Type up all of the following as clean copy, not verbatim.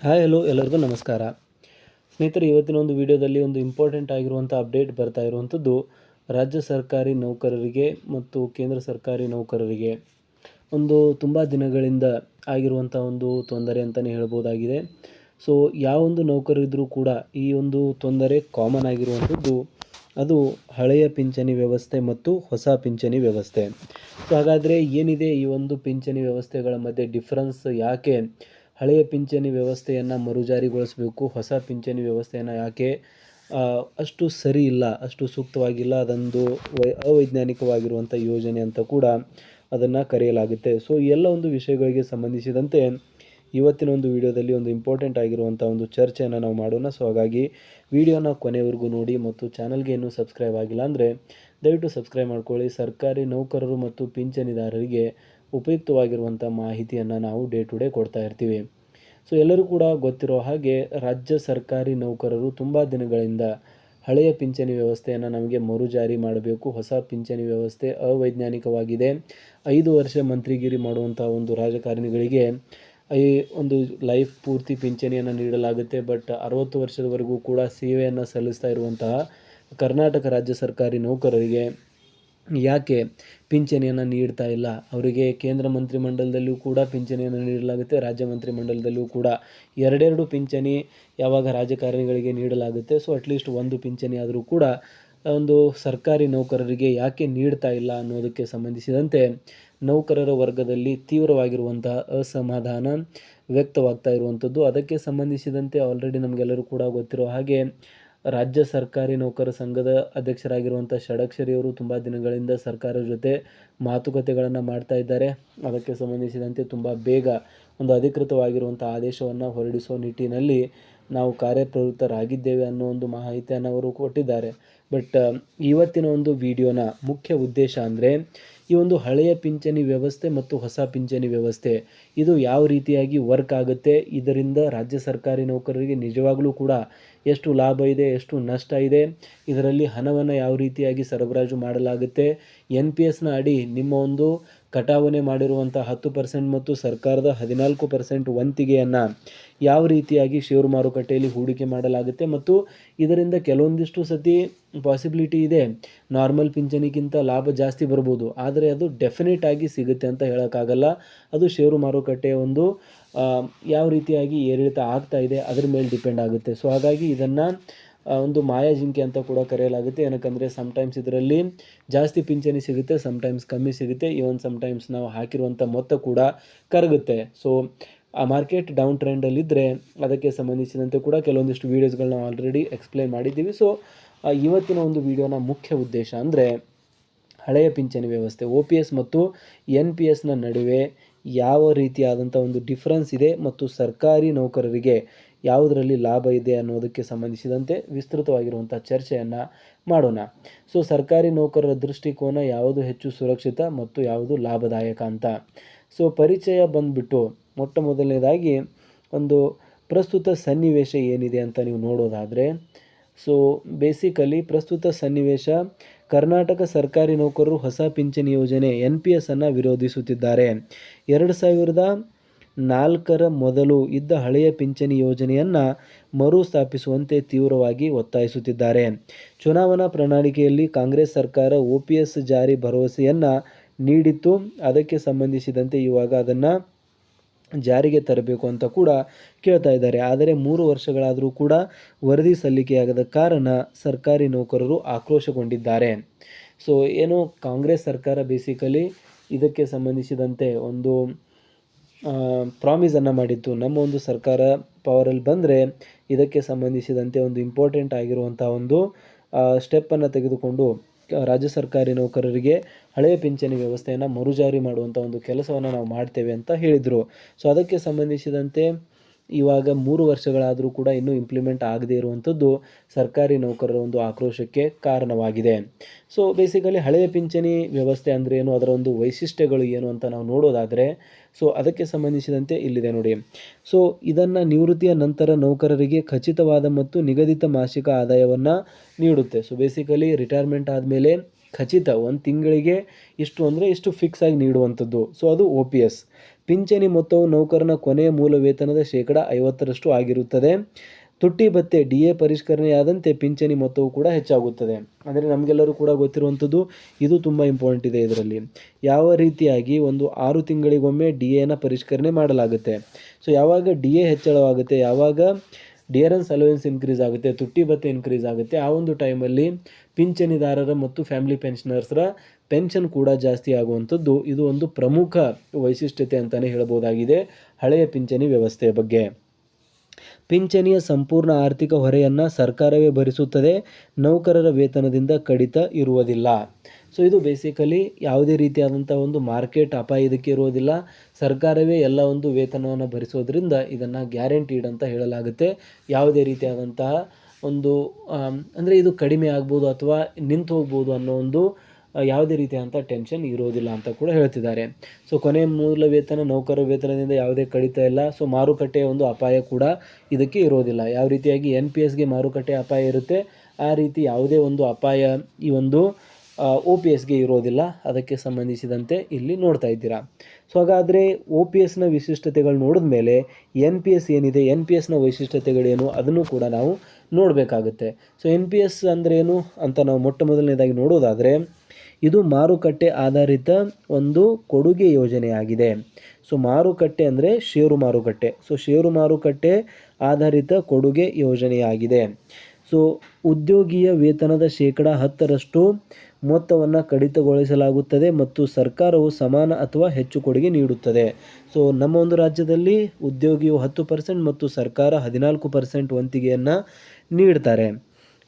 Hi hello ಎಲ್ಲರಿಗೂ ನಮಸ್ಕಾರ. ಸ್ನೇಹಿತರೆ, ಇವತ್ತಿನ ಒಂದು ವಿಡಿಯೋದಲ್ಲಿ ಒಂದು ಇಂಪಾರ್ಟೆಂಟ್ ಆಗಿರುವಂಥ ಅಪ್ಡೇಟ್ ಬರ್ತಾ ಇರುವಂಥದ್ದು ರಾಜ್ಯ ಸರ್ಕಾರಿ ನೌಕರರಿಗೆ ಮತ್ತು ಕೇಂದ್ರ ಸರ್ಕಾರಿ ನೌಕರರಿಗೆ ಒಂದು ತುಂಬ ದಿನಗಳಿಂದ ಆಗಿರುವಂಥ ಒಂದು ತೊಂದರೆ ಅಂತಲೇ ಹೇಳ್ಬೋದಾಗಿದೆ. ಸೊ ಯಾವೊಂದು ನೌಕರರಿದ್ದರೂ ಕೂಡ ಈ ಒಂದು ತೊಂದರೆ ಕಾಮನ್ ಆಗಿರುವಂಥದ್ದು, ಅದು ಹಳೆಯ ಪಿಂಚಣಿ ವ್ಯವಸ್ಥೆ ಮತ್ತು ಹೊಸ ಪಿಂಚಣಿ ವ್ಯವಸ್ಥೆ. ಸೊ ಹಾಗಾದರೆ ಏನಿದೆ ಈ ಒಂದು ಪಿಂಚಣಿ ವ್ಯವಸ್ಥೆಗಳ ಮಧ್ಯೆ ಡಿಫ್ರೆನ್ಸ್? ಯಾಕೆ ಹಳೆಯ ಪಿಂಚಣಿ ವ್ಯವಸ್ಥೆಯನ್ನು ಮರುಜಾರಿಗೊಳಿಸಬೇಕು, ಹೊಸ ಪಿಂಚಣಿ ವ್ಯವಸ್ಥೆಯನ್ನು ಯಾಕೆ ಅಷ್ಟು ಸರಿ ಇಲ್ಲ, ಅಷ್ಟು ಸೂಕ್ತವಾಗಿಲ್ಲ, ಅದೊಂದು ಅವೈಜ್ಞಾನಿಕವಾಗಿರುವಂಥ ಯೋಜನೆ ಅಂತ ಕೂಡ ಅದನ್ನು ಕರೆಯಲಾಗುತ್ತೆ. ಸೊ ಈ ಎಲ್ಲ ಒಂದು ವಿಷಯಗಳಿಗೆ ಸಂಬಂಧಿಸಿದಂತೆ ಇವತ್ತಿನ ಒಂದು ವಿಡಿಯೋದಲ್ಲಿ ಒಂದು ಇಂಪಾರ್ಟೆಂಟ್ ಆಗಿರುವಂಥ ಒಂದು ಚರ್ಚೆಯನ್ನು ನಾವು ಮಾಡೋಣ. ಸೊ ಹಾಗಾಗಿ ವಿಡಿಯೋನ ಕೊನೆವರೆಗೂ ನೋಡಿ ಮತ್ತು ಚಾನಲ್ಗೆ ಇನ್ನೂ ಸಬ್ಸ್ಕ್ರೈಬ್ ಆಗಿಲ್ಲ ಅಂದರೆ ದಯವಿಟ್ಟು ಸಬ್ಸ್ಕ್ರೈಬ್ ಮಾಡ್ಕೊಳ್ಳಿ. ಸರ್ಕಾರಿ ನೌಕರರು ಮತ್ತು ಪಿಂಚಣಿದಾರರಿಗೆ ಉಪಯುಕ್ತವಾಗಿರುವಂಥ ಮಾಹಿತಿಯನ್ನು ನಾವು ಡೇ ಟು ಡೇ ಕೊಡ್ತಾ ಇರ್ತೀವಿ. ಸೊ ಎಲ್ಲರೂ ಕೂಡ ಗೊತ್ತಿರೋ ಹಾಗೆ ರಾಜ್ಯ ಸರ್ಕಾರಿ ನೌಕರರು ತುಂಬ ದಿನಗಳಿಂದ ಹಳೆಯ ಪಿಂಚಣಿ ವ್ಯವಸ್ಥೆಯನ್ನು ನಮಗೆ ಮರುಜಾರಿ ಮಾಡಬೇಕು, ಹೊಸ ಪಿಂಚಣಿ ವ್ಯವಸ್ಥೆ ಅವೈಜ್ಞಾನಿಕವಾಗಿದೆ, 5 ವರ್ಷ ಮಂತ್ರಿಗಿರಿ ಮಾಡುವಂಥ ಒಂದು ರಾಜಕಾರಣಿಗಳಿಗೆ ಈ ಒಂದು ಲೈಫ್ ಪೂರ್ತಿ ಪಿಂಚಣಿಯನ್ನು ನೀಡಲಾಗುತ್ತೆ. ಬಟ್ 60 ವರ್ಷದವರೆಗೂ ಕೂಡ ಸೇವೆಯನ್ನು ಸಲ್ಲಿಸ್ತಾ ಇರುವಂತಹ ಕರ್ನಾಟಕ ರಾಜ್ಯ ಸರ್ಕಾರಿ ನೌಕರರಿಗೆ ಯಾಕೆ ಪಿಂಚಣಿಯನ್ನು ನೀಡ್ತಾ ಇಲ್ಲ? ಅವರಿಗೆ ಕೇಂದ್ರ ಮಂತ್ರಿಮಂಡಲದಲ್ಲಿಯೂ ಕೂಡ ಪಿಂಚಣಿಯನ್ನು ನೀಡಲಾಗುತ್ತೆ, ರಾಜ್ಯ ಮಂತ್ರಿಮಂಡಲದಲ್ಲಿಯೂ ಕೂಡ ಎರಡೆರಡು ಪಿಂಚಣಿ ಯಾವಾಗ ರಾಜಕಾರಣಿಗಳಿಗೆ ನೀಡಲಾಗುತ್ತೆ. ಸೊ ಅಟ್ಲೀಸ್ಟ್ ಒಂದು ಪಿಂಚಣಿ ಆದರೂ ಕೂಡ ಒಂದು ಸರ್ಕಾರಿ ನೌಕರರಿಗೆ ಯಾಕೆ ನೀಡ್ತಾ ಇಲ್ಲ ಅನ್ನೋದಕ್ಕೆ ಸಂಬಂಧಿಸಿದಂತೆ ನೌಕರರ ವರ್ಗದಲ್ಲಿ ತೀವ್ರವಾಗಿರುವಂತಹ ಅಸಮಾಧಾನ ವ್ಯಕ್ತವಾಗ್ತಾ ಇರುವಂಥದ್ದು. ಅದಕ್ಕೆ ಸಂಬಂಧಿಸಿದಂತೆ ಆಲ್ರೆಡಿ ನಮಗೆಲ್ಲರೂ ಕೂಡ ಗೊತ್ತಿರೋ ಹಾಗೆ ರಾಜ್ಯ ಸರ್ಕಾರಿ ನೌಕರ ಸಂಘದ ಅಧ್ಯಕ್ಷರಾಗಿರುವಂಥ ಷಡಕ್ಷರಿಯವರು ತುಂಬ ದಿನಗಳಿಂದ ಸರ್ಕಾರದ ಜೊತೆ ಮಾತುಕತೆಗಳನ್ನು ಮಾಡ್ತಾ ಇದ್ದಾರೆ. ಅದಕ್ಕೆ ಸಂಬಂಧಿಸಿದಂತೆ ತುಂಬ ಬೇಗ ಒಂದು ಅಧಿಕೃತವಾಗಿರುವಂಥ ಆದೇಶವನ್ನು ಹೊರಡಿಸುವ ನಿಟ್ಟಿನಲ್ಲಿ ನಾವು ಕಾರ್ಯಪ್ರವೃತ್ತರಾಗಿದ್ದೇವೆ ಅನ್ನೋ ಒಂದು ಮಾಹಿತಿಯನ್ನು ಅವರು ಕೊಟ್ಟಿದ್ದಾರೆ. ಬಟ್ ಇವತ್ತಿನ ಒಂದು ವಿಡಿಯೋನ ಮುಖ್ಯ ಉದ್ದೇಶ ಅಂದರೆ ಈ ಒಂದು ಹಳೆಯ ಪಿಂಚಣಿ ವ್ಯವಸ್ಥೆ ಮತ್ತು ಹೊಸ ಪಿಂಚಣಿ ವ್ಯವಸ್ಥೆ ಇದು ಯಾವ ರೀತಿಯಾಗಿ ವರ್ಕ್ ಆಗುತ್ತೆ, ಇದರಿಂದ ರಾಜ್ಯ ಸರ್ಕಾರಿ ನೌಕರರಿಗೆ ನಿಜವಾಗಲೂ ಕೂಡ ಎಷ್ಟು ಲಾಭ ಇದೆ, ಎಷ್ಟು ನಷ್ಟ ಇದೆ, ಇದರಲ್ಲಿ ಹಣವನ್ನು ಯಾವ ರೀತಿಯಾಗಿ ಸರಬರಾಜು ಮಾಡಲಾಗುತ್ತೆ, NPSನ ಅಡಿ ನಿಮ್ಮ ಒಂದು ಕಟಾವಣೆ ಮಾಡಿರುವಂಥ 10% ಮತ್ತು ಸರ್ಕಾರದ 14% ವಂತಿಗೆಯನ್ನು ಯಾವ ರೀತಿಯಾಗಿ ಷೇರು ಮಾರುಕಟ್ಟೆಯಲ್ಲಿ ಹೂಡಿಕೆ ಮಾಡಲಾಗುತ್ತೆ ಮತ್ತು ಇದರಿಂದ ಕೆಲವೊಂದಿಷ್ಟು ಸತಿ ಪಾಸಿಬಿಲಿಟಿ ಇದೆ ನಾರ್ಮಲ್ ಪಿಂಚಣಿಗಿಂತ ಲಾಭ ಜಾಸ್ತಿ ಬರ್ಬೋದು, ಆದರೆ ಅದು ಡೆಫಿನೆಟ್ ಆಗಿ ಸಿಗುತ್ತೆ ಅಂತ ಹೇಳೋಕ್ಕಾಗಲ್ಲ. ಅದು ಷೇರು ಮಾರುಕಟ್ಟೆಯ ಒಂದು ಯಾವ ರೀತಿಯಾಗಿ ಏರಿಳಿತ ಆಗ್ತಾ ಇದೆ ಅದರ ಮೇಲೆ ಡಿಪೆಂಡ್ ಆಗುತ್ತೆ. ಸೊ ಹಾಗಾಗಿ ಇದನ್ನು ಒಂದು ಮಾಯಾಜಿಂಕೆ ಅಂತ ಕೂಡ ಕರೆಯಲಾಗುತ್ತೆ. ಏನಕ್ಕಂದರೆ ಸಮ್ಟೈಮ್ಸ್ ಇದರಲ್ಲಿ ಜಾಸ್ತಿ ಪಿಂಚಣಿ ಸಿಗುತ್ತೆ, ಸಮ್ಟೈಮ್ಸ್ ಕಮ್ಮಿ ಸಿಗುತ್ತೆ, ಈವನ್ ಸಮ್ಟೈಮ್ಸ್ ನಾವು ಹಾಕಿರುವಂಥ ಮೊತ್ತ ಕೂಡ ಕರಗುತ್ತೆ. ಸೊ ಆ ಮಾರ್ಕೆಟ್ ಡೌನ್ ಟ್ರೆಂಡಲ್ಲಿದ್ದರೆ ಅದಕ್ಕೆ ಸಂಬಂಧಿಸಿದಂತೆ ಕೂಡ ಕೆಲವೊಂದಿಷ್ಟು ವೀಡಿಯೋಸ್ಗಳನ್ನ ಆಲ್ರೆಡಿ ಎಕ್ಸ್ಪ್ಲೈನ್ ಮಾಡಿದ್ದೀವಿ. ಸೊ ಇವತ್ತಿನ ಒಂದು ವಿಡಿಯೋನ ಮುಖ್ಯ ಉದ್ದೇಶ ಅಂದರೆ ಹಳೆಯ ಪಿಂಚಣಿ ವ್ಯವಸ್ಥೆ OPS ಮತ್ತು NPSನ ನಡುವೆ ಯಾವ ರೀತಿಯಾದಂಥ ಒಂದು ಡಿಫ್ರೆನ್ಸ್ ಇದೆ ಮತ್ತು ಸರ್ಕಾರಿ ನೌಕರರಿಗೆ ಯಾವುದರಲ್ಲಿ ಲಾಭ ಇದೆ ಅನ್ನೋದಕ್ಕೆ ಸಂಬಂಧಿಸಿದಂತೆ ವಿಸ್ತೃತವಾಗಿರುವಂಥ ಚರ್ಚೆಯನ್ನು ಮಾಡೋಣ. ಸೊ ಸರ್ಕಾರಿ ನೌಕರರ ದೃಷ್ಟಿಕೋನ ಯಾವುದು ಹೆಚ್ಚು ಸುರಕ್ಷಿತ ಮತ್ತು ಯಾವುದು ಲಾಭದಾಯಕ ಅಂತ. ಸೊ ಪರಿಚಯ ಬಂದುಬಿಟ್ಟು ಮೊಟ್ಟ ಮೊದಲನೇದಾಗಿ ಒಂದು ಪ್ರಸ್ತುತ ಸನ್ನಿವೇಶ ಏನಿದೆ ಅಂತ ನೀವು ನೋಡೋದಾದರೆ, ಸೊ ಬೇಸಿಕಲಿ ಪ್ರಸ್ತುತ ಸನ್ನಿವೇಶ ಕರ್ನಾಟಕ ಸರ್ಕಾರಿ ನೌಕರರು ಹೊಸ ಪಿಂಚಣಿ ಯೋಜನೆ NPS ಅನ್ನು ವಿರೋಧಿಸುತ್ತಿದ್ದಾರೆ. 2004 ಮೊದಲು ಇದ್ದ ಹಳೆಯ ಪಿಂಚಣಿ ಯೋಜನೆಯನ್ನು ಮರುಸ್ಥಾಪಿಸುವಂತೆ ತೀವ್ರವಾಗಿ ಒತ್ತಾಯಿಸುತ್ತಿದ್ದಾರೆ. ಚುನಾವಣಾ ಪ್ರಣಾಳಿಕೆಯಲ್ಲಿ ಕಾಂಗ್ರೆಸ್ ಸರ್ಕಾರ OPS ಜಾರಿ ಭರವಸೆಯನ್ನು ನೀಡಿತ್ತು. ಅದಕ್ಕೆ ಸಂಬಂಧಿಸಿದಂತೆ ಇವಾಗ ಅದನ್ನು ಜಾರಿಗೆ ತರಬೇಕು ಅಂತ ಕೂಡ ಕೇಳ್ತಾ ಇದ್ದಾರೆ. ಆದರೆ 3 ವರ್ಷಗಳಾದರೂ ಕೂಡ ವರದಿ ಸಲ್ಲಿಕೆಯಾಗದ ಕಾರಣ ಸರ್ಕಾರಿ ನೌಕರರು ಆಕ್ರೋಶಗೊಂಡಿದ್ದಾರೆ. ಸೊ ಏನು ಕಾಂಗ್ರೆಸ್ ಸರ್ಕಾರ ಬೇಸಿಕಲಿ ಇದಕ್ಕೆ ಸಂಬಂಧಿಸಿದಂತೆ ಒಂದು ಪ್ರಾಮಿಸನ್ನು ಮಾಡಿತ್ತು, ನಮ್ಮ ಒಂದು ಸರ್ಕಾರ ಪವರಲ್ಲಿ ಬಂದರೆ ಇದಕ್ಕೆ ಸಂಬಂಧಿಸಿದಂತೆ ಒಂದು ಇಂಪಾರ್ಟೆಂಟ್ ಆಗಿರುವಂಥ ಒಂದು ಸ್ಟೆಪ್ಪನ್ನು ತೆಗೆದುಕೊಂಡು ರಾಜ್ಯ ಸರ್ಕಾರಿ ನೌಕರರಿಗೆ ಹಳೆಯ ಪಿಂಚಣಿ ವ್ಯವಸ್ಥೆಯನ್ನು ಮರುಜಾರಿ ಮಾಡುವಂಥ ಒಂದು ಕೆಲಸವನ್ನು ನಾವು ಮಾಡ್ತೇವೆ ಅಂತ ಹೇಳಿದರು. ಸೊ ಅದಕ್ಕೆ ಸಂಬಂಧಿಸಿದಂತೆ ಇವಾಗ 3 ವರ್ಷಗಳಾದರೂ ಕೂಡ ಇನ್ನೂ ಇಂಪ್ಲಿಮೆಂಟ್ ಆಗದೇ ಇರುವಂಥದ್ದು ಸರ್ಕಾರಿ ನೌಕರರ ಒಂದು ಆಕ್ರೋಶಕ್ಕೆ ಕಾರಣವಾಗಿದೆ. ಸೊ ಬೇಸಿಕಲಿ ಹಳೆಯ ಪಿಂಚಣಿ ವ್ಯವಸ್ಥೆ ಅಂದರೆ ಏನು, ಅದರ ಒಂದು ವೈಶಿಷ್ಟ್ಯಗಳು ಏನು ಅಂತ ನಾವು ನೋಡೋದಾದರೆ, ಸೊ ಅದಕ್ಕೆ ಸಂಬಂಧಿಸಿದಂತೆ ಇಲ್ಲಿದೆ ನೋಡಿ. ಸೊ ಇದನ್ನು ನಿವೃತ್ತಿಯ ನಂತರ ನೌಕರರಿಗೆ ಖಚಿತವಾದ ಮತ್ತು ನಿಗದಿತ ಮಾಸಿಕ ಆದಾಯವನ್ನು ನೀಡುತ್ತೆ. ಸೊ ಬೇಸಿಕಲಿ ರಿಟೈರ್ಮೆಂಟ್ ಆದಮೇಲೆ ಖಚಿತ 1 ತಿಂಗಳಿಗೆ ಇಷ್ಟು ಅಂದರೆ ಇಷ್ಟು ಫಿಕ್ಸ್ ಆಗಿ ನೀಡುವಂಥದ್ದು. ಸೊ ಅದು OPS. ಪಿಂಚಣಿ ಮೊತ್ತವು ನೌಕರನ ಕೊನೆಯ ಮೂಲ ವೇತನದ 50% ಆಗಿರುತ್ತದೆ. ತುಟ್ಟಿ ಭತ್ಯೆ DA ಪರಿಷ್ಕರಣೆಯಾದಂತೆ ಪಿಂಚಣಿ ಮೊತ್ತವು ಕೂಡ ಹೆಚ್ಚಾಗುತ್ತದೆ. ಅಂದರೆ ನಮಗೆಲ್ಲರೂ ಕೂಡ ಗೊತ್ತಿರುವಂಥದ್ದು, ಇದು ತುಂಬ ಇಂಪಾರ್ಟೆಂಟ್ ಇದೆ. ಇದರಲ್ಲಿ ಯಾವ ರೀತಿಯಾಗಿ ಒಂದು 6 ತಿಂಗಳಿಗೊಮ್ಮೆ DAನ ಪರಿಷ್ಕರಣೆ ಮಾಡಲಾಗುತ್ತೆ. ಸೊ ಯಾವಾಗ DA ಹೆಚ್ಚಳವಾಗುತ್ತೆ, ಯಾವಾಗ ಡಿಯರೆನ್ಸ್ ಅಲೋವೆನ್ಸ್ ಇನ್ಕ್ರೀಸ್ ಆಗುತ್ತೆ, ತುಟ್ಟಿ ಭತ್ಯೆ ಇನ್ಕ್ರೀಸ್ ಆಗುತ್ತೆ, ಆ ಒಂದು ಟೈಮಲ್ಲಿ ಪಿಂಚಣಿದಾರರ ಮತ್ತು ಫ್ಯಾಮಿಲಿ ಪೆನ್ಷನರ್ಸ್ರ ಪೆನ್ಷನ್ ಕೂಡ ಜಾಸ್ತಿ ಆಗುವಂಥದ್ದು ಇದು ಒಂದು ಪ್ರಮುಖ ವೈಶಿಷ್ಟ್ಯತೆ ಅಂತಲೇ ಹೇಳ್ಬೋದಾಗಿದೆ ಹಳೆಯ ಪಿಂಚಣಿ ವ್ಯವಸ್ಥೆಯ ಬಗ್ಗೆ. ಪಿಂಚಣಿಯ ಸಂಪೂರ್ಣ ಆರ್ಥಿಕ ಹೊರೆಯನ್ನು ಸರ್ಕಾರವೇ ಭರಿಸುತ್ತದೆ. ನೌಕರರ ವೇತನದಿಂದ ಕಡಿತ ಇರುವುದಿಲ್ಲ. ಸೊ ಇದು ಬೇಸಿಕಲಿ ಯಾವುದೇ ರೀತಿಯಾದಂಥ ಒಂದು ಮಾರ್ಕೆಟ್ ಅಪಾಯ ಇದಕ್ಕೆ ಇರುವುದಿಲ್ಲ. ಸರ್ಕಾರವೇ ಎಲ್ಲ ಒಂದು ವೇತನವನ್ನು ಭರಿಸೋದ್ರಿಂದ ಇದನ್ನು ಗ್ಯಾರಂಟೀಡ್ ಅಂತ ಹೇಳಲಾಗುತ್ತೆ. ಯಾವುದೇ ರೀತಿಯಾದಂತಹ ಒಂದು ಅಂದರೆ ಇದು ಕಡಿಮೆ ಆಗ್ಬೋದು ಅಥವಾ ನಿಂತು ಹೋಗ್ಬೋದು ಅನ್ನೋ ಒಂದು ಯಾವುದೇ ರೀತಿಯಾದಂಥ ಟೆನ್ಷನ್ ಇರೋದಿಲ್ಲ ಅಂತ ಕೂಡ ಹೇಳ್ತಿದ್ದಾರೆ. ಸೊ ಕೊನೆಯ ಮೂಲ ವೇತನ ನೌಕರರ ವೇತನದಿಂದ ಯಾವುದೇ ಕಡಿತ ಇಲ್ಲ. ಸೊ ಮಾರುಕಟ್ಟೆಯ ಒಂದು ಅಪಾಯ ಕೂಡ ಇದಕ್ಕೆ ಇರೋದಿಲ್ಲ. ಯಾವ ರೀತಿಯಾಗಿ NPSಗೆ ಮಾರುಕಟ್ಟೆ ಅಪಾಯ ಇರುತ್ತೆ, ಆ ರೀತಿ ಯಾವುದೇ ಒಂದು ಅಪಾಯ ಈ ಒಂದು OPSಗೆ ಇರೋದಿಲ್ಲ. ಅದಕ್ಕೆ ಸಂಬಂಧಿಸಿದಂತೆ ಇಲ್ಲಿ ನೋಡ್ತಾ ಇದ್ದೀರಾ. ಸೊ ಹಾಗಾದರೆ OPSನ ವಿಶಿಷ್ಟತೆಗಳು ನೋಡಿದ ಮೇಲೆ NPS ಏನಿದೆ, NPSನ ವೈಶಿಷ್ಟ್ಯತೆಗಳೇನು ಅದನ್ನು ಕೂಡ ನಾವು ನೋಡಬೇಕಾಗುತ್ತೆ. ಸೊ NPS ಅಂದ್ರೇನು ಅಂತ ನಾವು ಮೊಟ್ಟ ಮೊದಲನೇದಾಗಿ ನೋಡೋದಾದರೆ, ಇದು ಮಾರುಕಟ್ಟೆ ಆಧಾರಿತ ಒಂದು ಕೊಡುಗೆ ಯೋಜನೆಯಾಗಿದೆ. ಸೊ ಮಾರುಕಟ್ಟೆ ಅಂದರೆ ಷೇರು ಮಾರುಕಟ್ಟೆ. ಸೊ ಷೇರು ಮಾರುಕಟ್ಟೆ ಆಧಾರಿತ ಕೊಡುಗೆ ಯೋಜನೆಯಾಗಿದೆ. ಸೊ ಉದ್ಯೋಗಿಯ ವೇತನದ 10% ಮೊತ್ತವನ್ನು ಕಡಿತಗೊಳಿಸಲಾಗುತ್ತದೆ ಮತ್ತು ಸರ್ಕಾರವು ಸಮಾನ ಅಥವಾ ಹೆಚ್ಚು ಕೊಡುಗೆ ನೀಡುತ್ತದೆ. ಸೊ ನಮ್ಮ ಒಂದು ರಾಜ್ಯದಲ್ಲಿ ಉದ್ಯೋಗಿಯು 10% ಮತ್ತು ಸರ್ಕಾರ 14% ವಂತಿಗೆಯನ್ನು ನೀಡ್ತಾರೆ.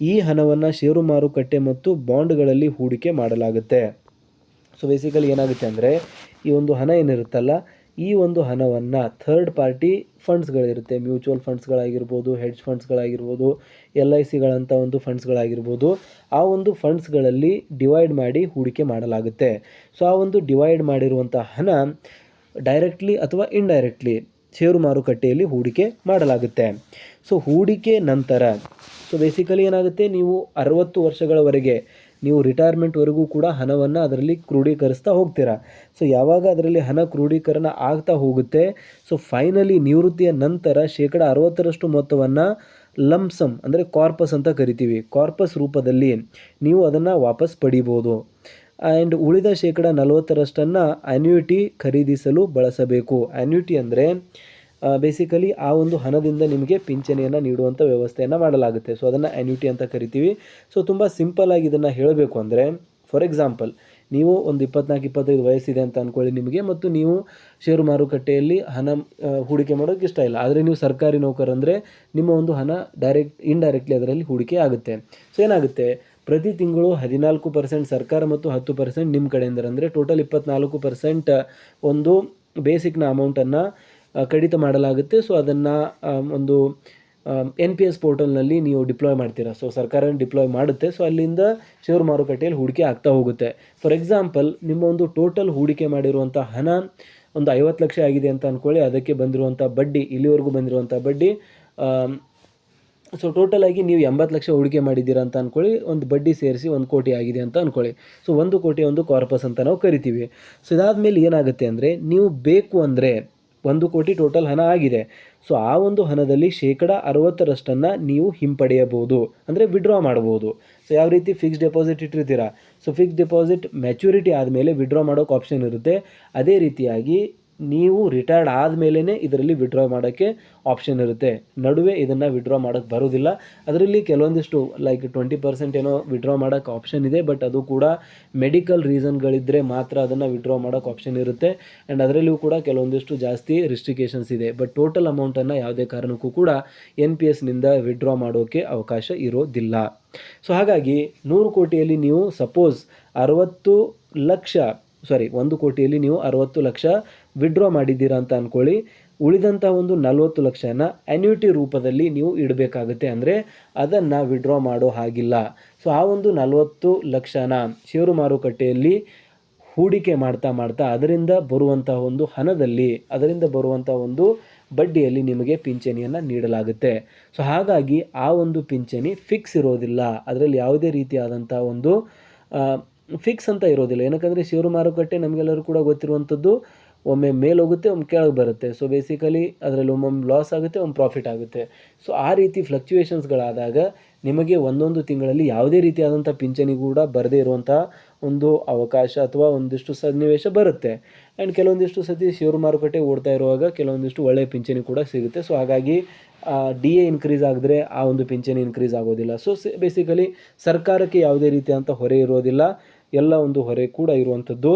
ಈ ಹಣವನ್ನು ಷೇರು ಮಾರುಕಟ್ಟೆ ಮತ್ತು ಬಾಂಡ್ಗಳಲ್ಲಿ ಹೂಡಿಕೆ ಮಾಡಲಾಗುತ್ತೆ. ಸೊ ಬೇಸಿಕಲಿ ಏನಾಗುತ್ತೆ ಅಂದರೆ, ಈ ಒಂದು ಹಣ ಏನಿರುತ್ತಲ್ಲ, ಈ ಒಂದು ಹಣವನ್ನು ಥರ್ಡ್ ಪಾರ್ಟಿ ಫಂಡ್ಸ್ಗಳಿರುತ್ತೆ, ಮ್ಯೂಚುವಲ್ ಫಂಡ್ಸ್ಗಳಾಗಿರ್ಬೋದು, ಹೆಡ್ಜ್ ಫಂಡ್ಸ್ಗಳಾಗಿರ್ಬೋದು, LICಗಳಂಥ ಒಂದು ಫಂಡ್ಸ್ಗಳಾಗಿರ್ಬೋದು, ಆ ಒಂದು ಫಂಡ್ಸ್ಗಳಲ್ಲಿ ಡಿವೈಡ್ ಮಾಡಿ ಹೂಡಿಕೆ ಮಾಡಲಾಗುತ್ತೆ. ಸೊ ಆ ಒಂದು ಡಿವೈಡ್ ಮಾಡಿರುವಂಥ ಹಣ ಡೈರೆಕ್ಟ್ಲಿ ಅಥವಾ ಇಂಡೈರೆಕ್ಟ್ಲಿ ಷೇರು ಮಾರುಕಟ್ಟೆಯಲ್ಲಿ ಹೂಡಿಕೆ ಮಾಡಲಾಗುತ್ತೆ. ಸೊ ಹೂಡಿಕೆ ನಂತರ ಸೊ ಬೇಸಿಕಲಿ ಏನಾಗುತ್ತೆ, ನೀವು 60 ವರ್ಷಗಳವರೆಗೆ ನೀವು ರಿಟೈರ್ಮೆಂಟ್ವರೆಗೂ ಕೂಡ ಹಣವನ್ನು ಅದರಲ್ಲಿ ಕ್ರೋಢೀಕರಿಸ್ತಾ ಹೋಗ್ತೀರಾ. ಸೊ ಯಾವಾಗ ಅದರಲ್ಲಿ ಹಣ ಕ್ರೋಢೀಕರಣ ಆಗ್ತಾ ಹೋಗುತ್ತೆ, ಸೊ ಫೈನಲಿ ನಿವೃತ್ತಿಯ ನಂತರ 60% ಮೊತ್ತವನ್ನು ಲಂಪ್ಸಮ್ ಅಂದರೆ ಕಾರ್ಪಸ್ ಅಂತ ಕರಿತೀವಿ, ಕಾರ್ಪಸ್ ರೂಪದಲ್ಲಿ ನೀವು ಅದನ್ನು ವಾಪಸ್ ಪಡಿಬೋದು. ಆ್ಯಂಡ್ ಉಳಿದ 40% ಅನ್ಯೂಟಿ ಖರೀದಿಸಲು ಬಳಸಬೇಕು. ಅನ್ಯೂಟಿ ಅಂದರೆ ಬೇಸಿಕಲಿ ಆ ಒಂದು ಹಣದಿಂದ ನಿಮಗೆ ಪಿಂಚಣಿಯನ್ನು ನೀಡುವಂಥ ವ್ಯವಸ್ಥೆಯನ್ನು ಮಾಡಲಾಗುತ್ತೆ. ಸೊ ಅದನ್ನು ಅನ್ಯೂಟಿ ಅಂತ ಕರಿತೀವಿ. ಸೊ ತುಂಬ ಸಿಂಪಲ್ಲಾಗಿ ಇದನ್ನು ಹೇಳಬೇಕು ಅಂದರೆ, ಫಾರ್ ಎಕ್ಸಾಂಪಲ್, ನೀವು ಒಂದು 24-25 ವಯಸ್ಸಿದೆ ಅಂತ ಅಂದ್ಕೊಳ್ಳಿ ನಿಮಗೆ, ಮತ್ತು ನೀವು ಷೇರು ಮಾರುಕಟ್ಟೆಯಲ್ಲಿ ಹಣ ಹೂಡಿಕೆ ಮಾಡೋಕ್ಕೆ ಇಷ್ಟ ಇಲ್ಲ. ಆದರೆ ನೀವು ಸರ್ಕಾರಿ ನೌಕರಂದರೆ ನಿಮ್ಮ ಒಂದು ಹಣ ಇಂಡೈರೆಕ್ಟ್ಲಿ ಅದರಲ್ಲಿ ಹೂಡಿಕೆ ಆಗುತ್ತೆ. ಸೊ ಏನಾಗುತ್ತೆ, ಪ್ರತಿ ತಿಂಗಳು 14% ಸರ್ಕಾರ ಮತ್ತು 10% ನಿಮ್ಮ ಕಡೆಯಿಂದ, ಅಂದರೆ ಟೋಟಲ್ 24% ಒಂದು ಬೇಸಿಕ್ನ ಅಮೌಂಟನ್ನು ಕಡಿತ ಮಾಡಲಾಗುತ್ತೆ. ಸೊ ಅದನ್ನು ಒಂದು NPS ಪೋರ್ಟಲ್ನಲ್ಲಿ ನೀವು ಡಿಪ್ಲಾಯ್ ಮಾಡ್ತೀರಾ. ಸೊ ಸರ್ಕಾರ ಡಿಪ್ಲಾಯ್ ಮಾಡುತ್ತೆ. ಸೊ ಅಲ್ಲಿಂದ ಷೇರು ಮಾರುಕಟ್ಟೆಯಲ್ಲಿ ಹೂಡಿಕೆ ಆಗ್ತಾ ಹೋಗುತ್ತೆ. ಫಾರ್ ಎಕ್ಸಾಂಪಲ್, ನಿಮ್ಮ ಒಂದು ಟೋಟಲ್ ಹೂಡಿಕೆ ಮಾಡಿರುವಂಥ ಹಣ ಒಂದು 50 ಲಕ್ಷ ಆಗಿದೆ ಅಂತ ಅಂದ್ಕೊಳ್ಳಿ. ಅದಕ್ಕೆ ಬಂದಿರುವಂಥ ಬಡ್ಡಿ, ಇಲ್ಲಿವರೆಗೂ ಬಂದಿರುವಂಥ ಬಡ್ಡಿ, ಸೊ ಟೋಟಲಾಗಿ ನೀವು 80 ಲಕ್ಷ ಹೂಡಿಕೆ ಮಾಡಿದ್ದೀರಾ ಅಂತ ಅಂದ್ಕೊಳ್ಳಿ. ಒಂದು ಬಡ್ಡಿ ಸೇರಿಸಿ 1 ಕೋಟಿ ಆಗಿದೆ ಅಂತ ಅಂದ್ಕೊಳ್ಳಿ. ಸೊ 1 ಕೋಟಿ ಒಂದು ಕಾರ್ಪಸ್ ಅಂತ ನಾವು ಕರಿತೀವಿ. ಸೊ ಇದಾದಮೇಲೆ ಏನಾಗುತ್ತೆ ಅಂದರೆ, ನೀವು ಬೇಕು ಅಂದರೆ 1 ಕೋಟಿ ಟೋಟಲ್ ಹಣ ಆಗಿದೆ. ಸೊ ಆ ಒಂದು ಹಣದಲ್ಲಿ 60% ನೀವು ಹಿಂಪಡೆಯಬಹುದು, ಅಂದರೆ ವಿಡ್ರಾ ಮಾಡ್ಬೋದು. ಸೊ ಯಾವ ರೀತಿ ಫಿಕ್ಸ್ಡ್ ಡೆಪಾಸಿಟ್ ಇಟ್ಟಿರ್ತೀರಾ, ಸೊ ಫಿಕ್ಸ್ಡ್ ಡೆಪಾಸಿಟ್ ಮ್ಯಾಚುರಿಟಿ ಆದಮೇಲೆ ವಿಡ್ರಾ ಮಾಡೋಕ್ಕೆ ಆಪ್ಷನ್ ಇರುತ್ತೆ. ಅದೇ ರೀತಿಯಾಗಿ ನೀವು ರಿಟೈರ್ಡ್ ಆದಮೇಲೆ ಇದರಲ್ಲಿ ವಿಡ್ರಾ ಮಾಡೋಕ್ಕೆ ಆಪ್ಷನ್ ಇರುತ್ತೆ. ನಡುವೆ ಇದನ್ನು ವಿಡ್ರಾ ಮಾಡೋಕ್ಕೆ ಬರೋದಿಲ್ಲ. ಅದರಲ್ಲಿ ಕೆಲವೊಂದಿಷ್ಟು ಲೈಕ್ 20% ಏನೋ ವಿಡ್ರಾ ಮಾಡೋಕ್ಕೆ ಆಪ್ಷನ್ ಇದೆ. ಬಟ್ ಅದು ಕೂಡ ಮೆಡಿಕಲ್ ರೀಸನ್ಗಳಿದ್ದರೆ ಮಾತ್ರ ಅದನ್ನು ವಿಡ್ರಾ ಮಾಡೋಕ್ಕೆ ಆಪ್ಷನ್ ಇರುತ್ತೆ. ಆ್ಯಂಡ್ ಅದರಲ್ಲಿಯೂ ಕೂಡ ಕೆಲವೊಂದಿಷ್ಟು ಜಾಸ್ತಿ ರಿಸ್ಟ್ರಿಕೇಷನ್ಸ್ ಇದೆ. ಬಟ್ ಟೋಟಲ್ ಅಮೌಂಟನ್ನು ಯಾವುದೇ ಕಾರಣಕ್ಕೂ ಕೂಡ NPSನಿಂದ ವಿಡ್ರಾ ಮಾಡೋಕ್ಕೆ ಅವಕಾಶ ಇರೋದಿಲ್ಲ. ಸೊ ಹಾಗಾಗಿ 100 ಕೋಟಿಯಲ್ಲಿ ನೀವು ಸಪೋಸ್ 1 ಕೋಟಿಯಲ್ಲಿ ನೀವು 60 ಲಕ್ಷ ವಿಡ್ರಾ ಮಾಡಿದ್ದೀರಾ ಅಂತ ಅಂದ್ಕೊಳ್ಳಿ. ಉಳಿದಂಥ ಒಂದು 40 ಲಕ್ಷನ ಅನ್ಯೂಟಿ ರೂಪದಲ್ಲಿ ನೀವು ಇಡಬೇಕಾಗುತ್ತೆ. ಅಂದರೆ ಅದನ್ನು ವಿಡ್ರಾ ಮಾಡೋ ಹಾಗಿಲ್ಲ. ಸೊ ಆ ಒಂದು 40 ಲಕ್ಷನ ಷೇರು ಮಾರುಕಟ್ಟೆಯಲ್ಲಿ ಹೂಡಿಕೆ ಮಾಡ್ತಾ ಅದರಿಂದ ಬರುವಂಥ ಒಂದು ಹಣದಲ್ಲಿ, ಅದರಿಂದ ಬರುವಂಥ ಒಂದು ಬಡ್ಡಿಯಲ್ಲಿ ನಿಮಗೆ ಪಿಂಚಣಿಯನ್ನು ನೀಡಲಾಗುತ್ತೆ. ಸೊ ಹಾಗಾಗಿ ಆ ಒಂದು ಪಿಂಚಣಿ ಫಿಕ್ಸ್ ಇರೋದಿಲ್ಲ. ಅದರಲ್ಲಿ ಯಾವುದೇ ರೀತಿಯಾದಂಥ ಒಂದು ಫಿಕ್ಸ್ ಅಂತ ಇರೋದಿಲ್ಲ. ಏನಕ್ಕಂದರೆ ಷೇರು ಮಾರುಕಟ್ಟೆ ನಮಗೆಲ್ಲರೂ ಕೂಡ ಗೊತ್ತಿರುವಂಥದ್ದು ಒಮ್ಮೆ ಮೇಲೆ ಹೋಗುತ್ತೆ, ಒಮ್ಮೆ ಕೆಳಗೆ ಬರುತ್ತೆ. ಸೊ ಬೇಸಿಕಲಿ ಅದರಲ್ಲಿ ಒಮ್ಮೊಮ್ಮೆ ಲಾಸ್ ಆಗುತ್ತೆ, ಒಮ್ಮೆ ಪ್ರಾಫಿಟ್ ಆಗುತ್ತೆ. ಸೊ ಆ ರೀತಿ ಫ್ಲಕ್ಚುಯೇಷನ್ಸ್ಗಳಾದಾಗ ನಿಮಗೆ ಒಂದೊಂದು ತಿಂಗಳಲ್ಲಿ ಯಾವುದೇ ರೀತಿಯಾದಂಥ ಪಿಂಚಣಿ ಕೂಡ ಬರದೇ ಇರುವಂಥ ಒಂದು ಅವಕಾಶ ಅಥವಾ ಒಂದಿಷ್ಟು ಸನ್ನಿವೇಶ ಬರುತ್ತೆ. ಆ್ಯಂಡ್ ಕೆಲವೊಂದಿಷ್ಟು ಸತಿ ಷೇರು ಮಾರುಕಟ್ಟೆ ಓಡ್ತಾ ಇರುವಾಗ ಕೆಲವೊಂದಿಷ್ಟು ಒಳ್ಳೆಯ ಪಿಂಚಣಿ ಕೂಡ ಸಿಗುತ್ತೆ. ಸೊ ಹಾಗಾಗಿ ಡಿ ಎ ಇನ್ಕ್ರೀಸ್ ಆಗಿದ್ರೆ ಆ ಒಂದು ಪಿಂಚಣಿ ಇನ್ಕ್ರೀಸ್ ಆಗೋದಿಲ್ಲ. ಸೊ ಬೇಸಿಕಲಿ ಸರ್ಕಾರಕ್ಕೆ ಯಾವುದೇ ರೀತಿಯಾದಂಥ ಹೊರೆ ಇರೋದಿಲ್ಲ. ಎಲ್ಲ ಒಂದು ಹೊರೆ ಕೂಡ ಇರುವಂಥದ್ದು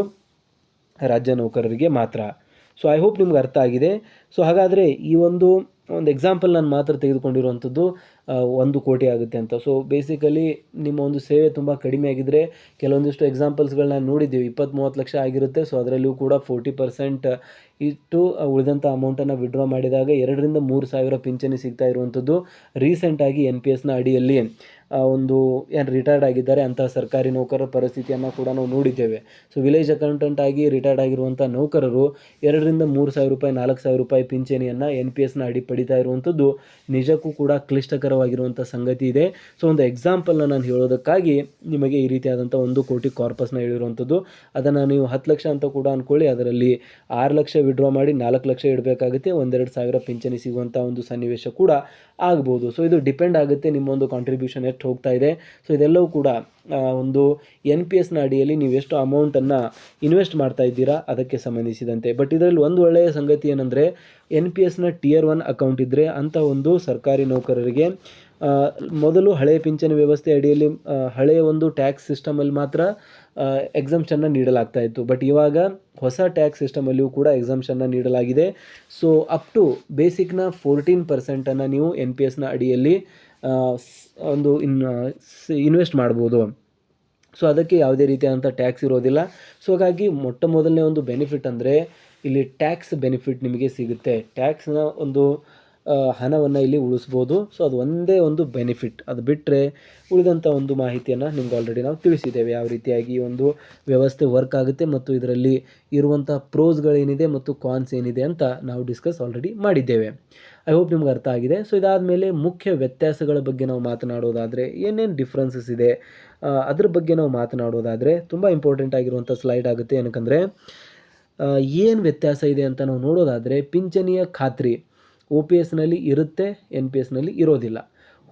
ರಾಜ್ಯ ನೌಕರರಿಗೆ ಮಾತ್ರ. ಸೊ ಐ ಹೋಪ್ ನಿಮ್ಗೆ ಅರ್ಥ ಆಗಿದೆ. ಸೊ ಹಾಗಾದರೆ ಈ ಒಂದು ಎಕ್ಸಾಂಪಲ್ ನಾನು ಮಾತ್ರ ತೆಗೆದುಕೊಂಡಿರುವಂಥದ್ದು 1 ಕೋಟಿ ಆಗುತ್ತೆ ಅಂತ. ಸೊ ಬೇಸಿಕಲಿ ನಿಮ್ಮ ಒಂದು ಸೇವೆ ತುಂಬ ಕಡಿಮೆ ಆಗಿದ್ದರೆ ಕೆಲವೊಂದಿಷ್ಟು ಎಕ್ಸಾಂಪಲ್ಸ್ಗಳನ್ನ ನೋಡಿದ್ದೀವಿ, 20-30 ಲಕ್ಷ ಆಗಿರುತ್ತೆ. ಸೊ ಅದರಲ್ಲೂ ಕೂಡ 40% ಇಟ್ಟು ಉಳಿದಂಥ ಅಮೌಂಟನ್ನು ವಿಡ್ರಾ ಮಾಡಿದಾಗ 2,000-3,000 ಸಾವಿರ ಪಿಂಚಣಿ ಸಿಗ್ತಾ ಇರುವಂಥದ್ದು ರೀಸೆಂಟಾಗಿ NPSನ ಅಡಿಯಲ್ಲಿ ಒಂದು ಏನು ರಿಟೈರ್ಡ್ ಆಗಿದ್ದಾರೆ ಅಂತಹ ಸರ್ಕಾರಿ ನೌಕರರ ಪರಿಸ್ಥಿತಿಯನ್ನು ಕೂಡ ನಾವು ನೋಡಿದ್ದೇವೆ. ಸೊ ವಿಲೇಜ್ ಅಕೌಂಟೆಂಟ್ ಆಗಿ ರಿಟೈರ್ಡ್ ಆಗಿರುವಂಥ ನೌಕರರು 2,000-3,000 ರೂಪಾಯಿ, 4,000 ರೂಪಾಯಿ ಪಿಂಚಣಿಯನ್ನು NPSನ ಅಡಿ ಪಡಿತಾ ಇರುವಂಥದ್ದು ನಿಜಕ್ಕೂ ಕೂಡ ಕ್ಲಿಷ್ಟಕರವಾಗಿರುವಂಥ ಸಂಗತಿ ಇದೆ. ಸೊ ಒಂದು ಎಕ್ಸಾಂಪಲ್ನ ನಾನು ಹೇಳೋದಕ್ಕಾಗಿ ನಿಮಗೆ ಈ ರೀತಿಯಾದಂಥ 1 ಕೋಟಿ ಕಾರ್ಪಸ್ನ ಹೇಳಿರುವಂಥದ್ದು. ಅದನ್ನು ನೀವು 10 ಲಕ್ಷ ಅಂತ ಕೂಡ ಅಂದ್ಕೊಳ್ಳಿ, ಅದರಲ್ಲಿ 6 ಲಕ್ಷ ವಿಡ್ರಾ ಮಾಡಿ 4 ಲಕ್ಷ ಇಡಬೇಕಾಗುತ್ತೆ, 1-2 ಸಾವಿರ ಪಿಂಚಣಿ ಸಿಗುವಂಥ ಒಂದು ಸನ್ನಿವೇಶ ಕೂಡ ಆಗ್ಬೋದು. ಸೊ ಇದು ಡಿಪೆಂಡ್ ಆಗುತ್ತೆ ನಿಮ್ಮ ಒಂದು ಕಾಂಟ್ರಿಬ್ಯೂಷನ್ ಎಷ್ಟು ಹೋಗ್ತಾ ಇದೆ. ಸೊ ಇದೆಲ್ಲವೂ ಕೂಡ ಒಂದು NPSನ ಅಡಿಯಲ್ಲಿ ನೀವು ಎಷ್ಟು ಅಮೌಂಟನ್ನು ಇನ್ವೆಸ್ಟ್ ಮಾಡ್ತಾ ಇದ್ದೀರಾ ಅದಕ್ಕೆ ಸಂಬಂಧಿಸಿದಂತೆ. ಬಟ್ ಇದರಲ್ಲಿ ಒಂದು ಒಳ್ಳೆಯ ಸಂಗತಿ ಏನಂದರೆ NPSನ Tier 1 ಅಕೌಂಟ್ ಇದ್ದರೆ ಅಂಥ ಒಂದು ಸರ್ಕಾರಿ ನೌಕರರಿಗೆ ಮೊದಲು ಹಳೆಯ ಪಿಂಚಣಿ ವ್ಯವಸ್ಥೆ ಅಡಿಯಲ್ಲಿ ಹಳೆಯ ಒಂದು ಟ್ಯಾಕ್ಸ್ ಸಿಸ್ಟಮಲ್ಲಿ ಮಾತ್ರ ಎಕ್ಸಮ್ಷನ್ನ ನೀಡಲಾಗ್ತಾ ಇತ್ತು. ಬಟ್ ಇವಾಗ ಹೊಸ ಟ್ಯಾಕ್ಸ್ ಸಿಸ್ಟಮಲ್ಲಿಯೂ ಕೂಡ ಎಕ್ಸಮ್ಷನ್ನ ನೀಡಲಾಗಿದೆ. ಸೊ ಅಪ್ ಟು ಬೇಸಿಕ್ನ 14% ನೀವು NPSನ ಅಡಿಯಲ್ಲಿ ಒಂದು ಇನ್ವೆಸ್ಟ್ ಮಾಡ್ಬೋದು. ಸೊ ಅದಕ್ಕೆ ಯಾವುದೇ ರೀತಿಯಾದಂಥ ಟ್ಯಾಕ್ಸ್ ಇರೋದಿಲ್ಲ. ಸೊ ಹಾಗಾಗಿ ಮೊದಲನೇ ಒಂದು ಬೆನಿಫಿಟ್ ಅಂದರೆ ಇಲ್ಲಿ ಟ್ಯಾಕ್ಸ್ ಬೆನಿಫಿಟ್ ನಿಮಗೆ ಸಿಗುತ್ತೆ. ಟ್ಯಾಕ್ಸ್ನ ಒಂದು ಹಣವನ್ನು ಇಲ್ಲಿ ಉಳಿಸ್ಬೋದು. ಸೊ ಅದು ಒಂದೇ ಒಂದು ಬೆನಿಫಿಟ್. ಅದು ಬಿಟ್ಟರೆ ಉಳಿದಂಥ ಒಂದು ಮಾಹಿತಿಯನ್ನು ನಿಮ್ಗೆ ಆಲ್ರೆಡಿ ನಾವು ತಿಳಿಸಿದ್ದೇವೆ, ಯಾವ ರೀತಿಯಾಗಿ ಈ ಒಂದು ವ್ಯವಸ್ಥೆ ವರ್ಕ್ ಆಗುತ್ತೆ ಮತ್ತು ಇದರಲ್ಲಿ ಇರುವಂಥ ಪ್ರೋಸ್ಗಳೇನಿದೆ ಮತ್ತು ಕಾನ್ಸ್ ಏನಿದೆ ಅಂತ ನಾವು ಡಿಸ್ಕಸ್ ಆಲ್ರೆಡಿ ಮಾಡಿದ್ದೇವೆ. ಐ ಹೋಪ್ ನಿಮ್ಗೆ ಅರ್ಥ ಆಗಿದೆ. ಸೊ ಇದಾದಮೇಲೆ ಮುಖ್ಯ ವ್ಯತ್ಯಾಸಗಳ ಬಗ್ಗೆ ನಾವು ಮಾತನಾಡೋದಾದರೆ ಏನೇನು ಡಿಫ್ರೆನ್ಸಸ್ ಇದೆ ಅದ್ರ ಬಗ್ಗೆ ನಾವು ಮಾತನಾಡೋದಾದರೆ ತುಂಬ ಇಂಪಾರ್ಟೆಂಟ್ ಆಗಿರುವಂಥ ಸ್ಲೈಡ್ ಆಗುತ್ತೆ. ಏನಕ್ಕಂದರೆ ಏನು ವ್ಯತ್ಯಾಸ ಇದೆ ಅಂತ ನಾವು ನೋಡೋದಾದರೆ ಪಿಂಚಣಿಯ ಖಾತ್ರಿ OPSನಲ್ಲಿ ಇರುತ್ತೆ, NPSನಲ್ಲಿ ಇರೋದಿಲ್ಲ.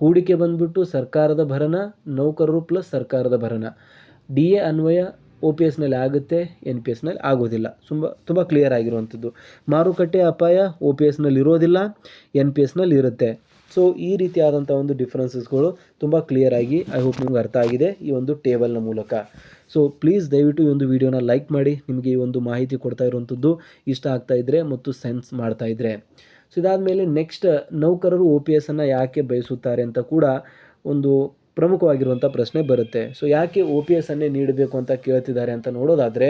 ಹೂಡಿಕೆ ಬಂದುಬಿಟ್ಟು ಸರ್ಕಾರದ ಭರಣ, ನೌಕರರು ಪ್ಲಸ್ ಸರ್ಕಾರದ ಭರಣ. DA ಅನ್ವಯ OPSನಲ್ಲಿ ಆಗುತ್ತೆ, NPSನಲ್ಲಿ ಆಗೋದಿಲ್ಲ. ತುಂಬ ಕ್ಲಿಯರ್ ಆಗಿರುವಂಥದ್ದು. ಮಾರುಕಟ್ಟೆ ಅಪಾಯ OPSನಲ್ಲಿ ಇರೋದಿಲ್ಲ, NPSನಲ್ಲಿ ಇರುತ್ತೆ. ಸೊ ಈ ರೀತಿಯಾದಂಥ ಒಂದು ಡಿಫ್ರೆನ್ಸಸ್ಗಳು ತುಂಬ ಕ್ಲಿಯರಾಗಿ ಐ ಹೋಪ್ ನಿಮ್ಗೆ ಅರ್ಥ ಆಗಿದೆ ಈ ಒಂದು ಟೇಬಲ್ನ ಮೂಲಕ. ಸೊ ಪ್ಲೀಸ್ ದಯವಿಟ್ಟು ಈ ಒಂದು ವಿಡಿಯೋನ ಲೈಕ್ ಮಾಡಿ, ನಿಮಗೆ ಈ ಒಂದು ಮಾಹಿತಿ ಕೊಡ್ತಾ ಇರುವಂಥದ್ದು ಇಷ್ಟ ಆಗ್ತಾಯಿದ್ರೆ ಮತ್ತು ಸೆನ್ಸ್ ಮಾಡ್ತಾಯಿದ್ರೆ. ಸೊ ಇದಾದಮೇಲೆ ನೆಕ್ಸ್ಟ್ ನೌಕರರು OPSನ್ನು ಯಾಕೆ ಬಯಸುತ್ತಾರೆ ಅಂತ ಕೂಡ ಒಂದು ಪ್ರಮುಖವಾಗಿರುವಂಥ ಪ್ರಶ್ನೆ ಬರುತ್ತೆ. ಸೊ ಯಾಕೆ OPSನ್ನೇ ನೀಡಬೇಕು ಅಂತ ಕೇಳ್ತಿದ್ದಾರೆ ಅಂತ ನೋಡೋದಾದರೆ